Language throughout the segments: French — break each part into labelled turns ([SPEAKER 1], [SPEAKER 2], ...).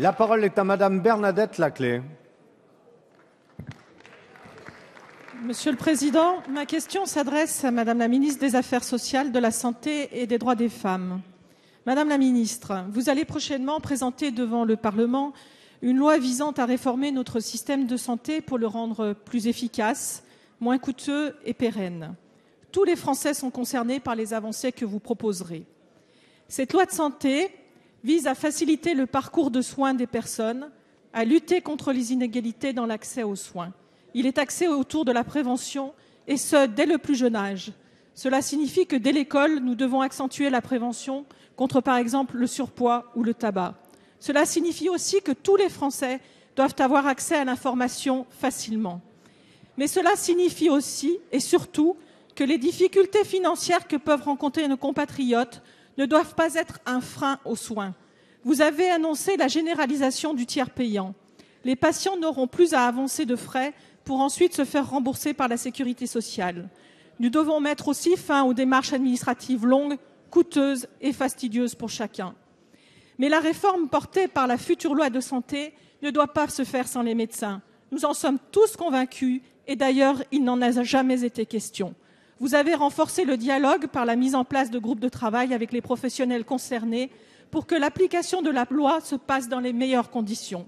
[SPEAKER 1] La parole est à Madame Bernadette Laclais.
[SPEAKER 2] Monsieur le Président, ma question s'adresse à Madame la ministre des Affaires sociales, de la Santé et des droits des femmes. Madame la ministre, vous allez prochainement présenter devant le Parlement une loi visant à réformer notre système de santé pour le rendre plus efficace, moins coûteux et pérenne. Tous les Français sont concernés par les avancées que vous proposerez. Cette loi de santé vise à faciliter le parcours de soins des personnes, à lutter contre les inégalités dans l'accès aux soins. Il est axé autour de la prévention, et ce, dès le plus jeune âge. Cela signifie que dès l'école, nous devons accentuer la prévention contre, par exemple, le surpoids ou le tabac. Cela signifie aussi que tous les Français doivent avoir accès à l'information facilement. Mais cela signifie aussi, et surtout, que les difficultés financières que peuvent rencontrer nos compatriotes ne doivent pas être un frein aux soins. Vous avez annoncé la généralisation du tiers payant. Les patients n'auront plus à avancer de frais pour ensuite se faire rembourser par la sécurité sociale. Nous devons mettre aussi fin aux démarches administratives longues, coûteuses et fastidieuses pour chacun. Mais la réforme portée par la future loi de santé ne doit pas se faire sans les médecins. Nous en sommes tous convaincus et d'ailleurs, il n'en a jamais été question. Vous avez renforcé le dialogue par la mise en place de groupes de travail avec les professionnels concernés pour que l'application de la loi se passe dans les meilleures conditions.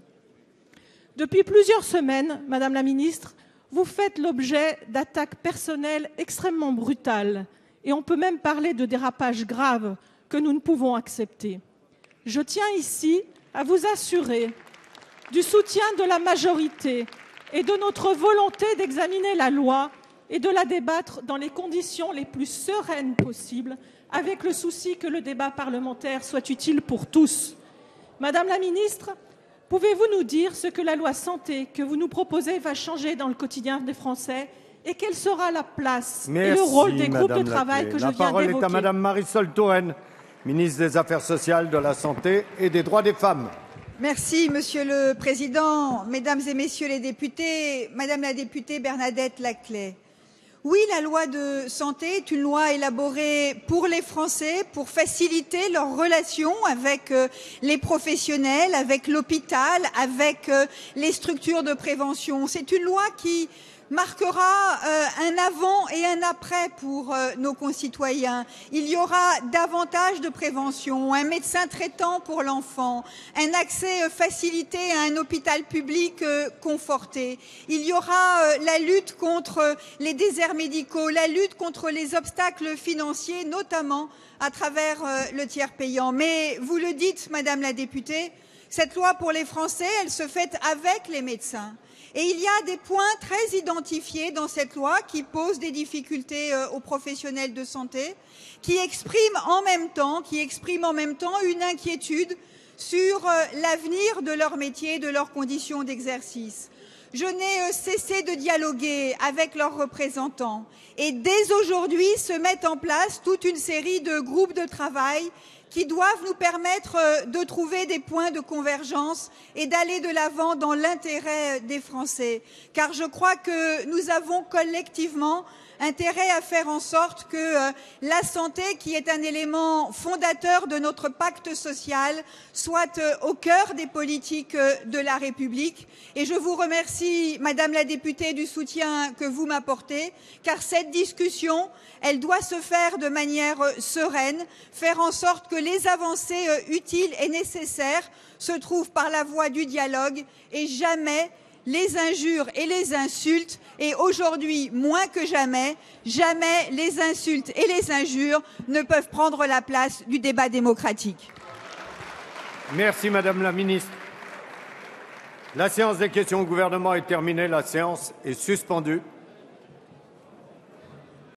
[SPEAKER 2] Depuis plusieurs semaines, Madame la Ministre, vous faites l'objet d'attaques personnelles extrêmement brutales et on peut même parler de dérapages graves que nous ne pouvons accepter. Je tiens ici à vous assurer du soutien de la majorité et de notre volonté d'examiner la loi et de la débattre dans les conditions les plus sereines possibles, avec le souci que le débat parlementaire soit utile pour tous. Madame la Ministre, pouvez-vous nous dire ce que la loi santé que vous nous proposez va changer dans le quotidien des Français et quelle sera la place et le rôle des groupes de travail que je viens d'évoquer?
[SPEAKER 1] La parole est à Madame Marisol Touraine, ministre des Affaires sociales, de la Santé et des droits des femmes.
[SPEAKER 3] Merci, Monsieur le Président, Mesdames et Messieurs les députés, Madame la députée Bernadette Laclais. Oui, la loi de santé est une loi élaborée pour les Français, pour faciliter leurs relations avec les professionnels, avec l'hôpital, avec les structures de prévention. C'est une loi qui marquera un avant et un après pour nos concitoyens. Il y aura davantage de prévention, un médecin traitant pour l'enfant, un accès facilité à un hôpital public conforté. Il y aura la lutte contre les déserts médicaux, la lutte contre les obstacles financiers, notamment à travers le tiers payant. Mais vous le dites, Madame la députée, cette loi pour les Français, elle se fait avec les médecins. Et il y a des points très identifiés dans cette loi qui posent des difficultés aux professionnels de santé, qui expriment en même temps une inquiétude sur l'avenir de leur métier, de leurs conditions d'exercice. Je n'ai cessé de dialoguer avec leurs représentants et dès aujourd'hui se met en place toute une série de groupes de travail qui doivent nous permettre de trouver des points de convergence et d'aller de l'avant dans l'intérêt des Français. Car je crois que nous avons collectivement intérêt à faire en sorte que la santé, qui est un élément fondateur de notre pacte social, soit au cœur des politiques de la République. Et je vous remercie, Madame la députée, du soutien que vous m'apportez, car cette discussion, elle doit se faire de manière sereine, faire en sorte que les avancées utiles et nécessaires se trouvent par la voie du dialogue et jamais les injures et les insultes, et aujourd'hui moins que jamais, jamais les insultes et les injures ne peuvent prendre la place du débat démocratique.
[SPEAKER 1] Merci Madame la Ministre. La séance des questions au gouvernement est terminée. La séance est suspendue.